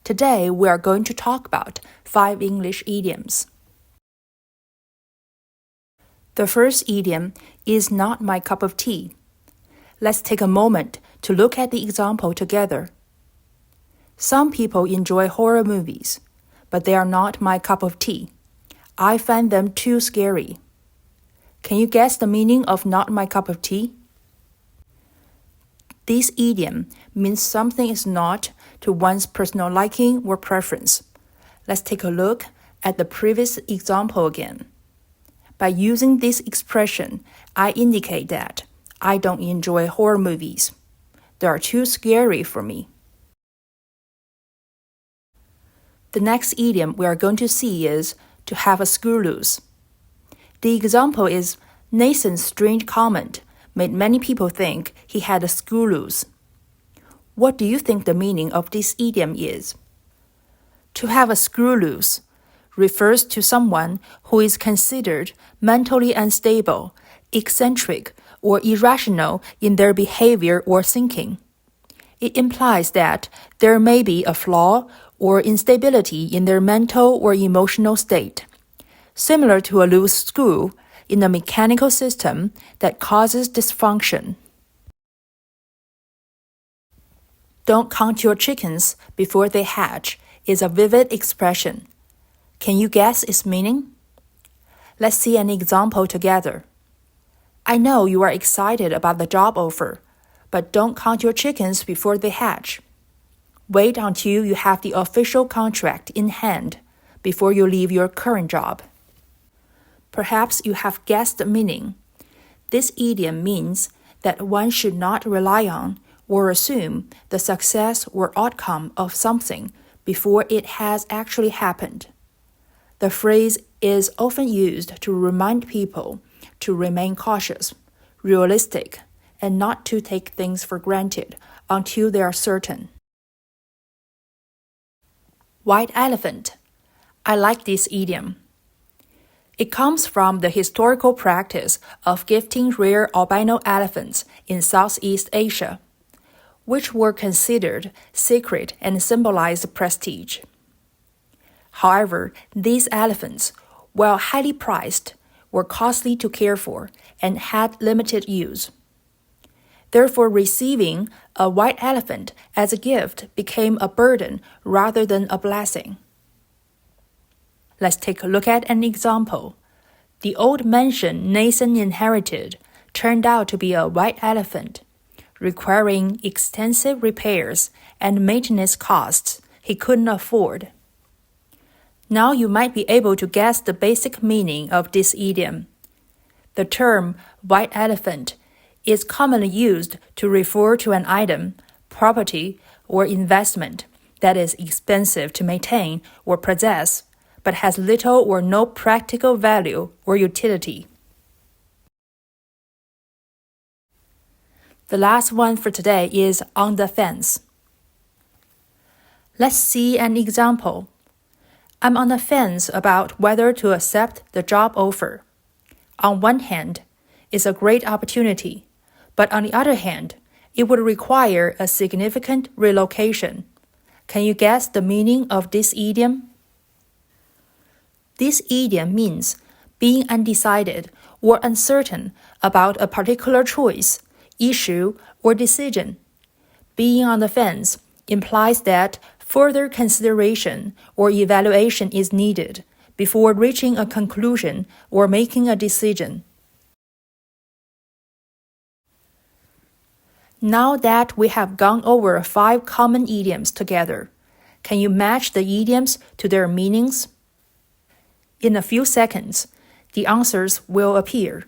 Today, we are going to talk about 5 English idioms. The first idiom is not my cup of tea. Let's take a moment to look at the example together. Some people enjoy horror movies, but they are not my cup of tea. I find them too scary. Can you guess the meaning of not my cup of tea? This idiom means something is not to one's personal liking or preference. Let's take a look at the previous example again. By using this expression, I indicate that I don't enjoy horror movies. They are too scary for me. The next idiom we are going to see is to have a screw loose. The example is Nathan's strange comment made many people think he had a screw loose. What do you think the meaning of this idiom is? To have a screw loose refers to someone who is considered mentally unstable, eccentric, or irrational in their behavior or thinking. It implies that there may be a flaw or instability in their mental or emotional state, similar to a loose screw in a mechanical system that causes dysfunction. Don't count your chickens before they hatch is a vivid expression. Can you guess its meaning? Let's see an example together. I know you are excited about the job offer, but don't count your chickens before they hatch. Wait until you have the official contract in hand before you leave your current job. Perhaps you have guessed the meaning. This idiom means that one should not rely on or assume the success or outcome of something before it has actually happened. The phrase is often used to remind people to remain cautious, realistic, and not to take things for granted until they are certain. White elephant. I like this idiom. It comes from the historical practice of gifting rare albino elephants in Southeast Asia, which were considered sacred and symbolized prestige. However, these elephants, while highly prized, were costly to care for and had limited use. Therefore, receiving a white elephant as a gift became a burden rather than a blessing. Let's take a look at an example. The old mansion Nathan inherited turned out to be a white elephant, requiring extensive repairs and maintenance costs he couldn't afford. Now you might be able to guess the basic meaning of this idiom. The term white elephant is commonly used to refer to an item, property, or investment that is expensive to maintain or possess, but has little or no practical value or utility. The last one for today is on the fence. Let's see an example. I'm on the fence about whether to accept the job offer. On one hand, it's a great opportunity, but on the other hand, it would require a significant relocation. Can you guess the meaning of this idiom? This idiom means being undecided or uncertain about a particular choice, issue, or decision. Being on the fence implies that further consideration or evaluation is needed before reaching a conclusion or making a decision. Now that we have gone over 5 common idioms together, can you match the idioms to their meanings? In a few seconds, the answers will appear.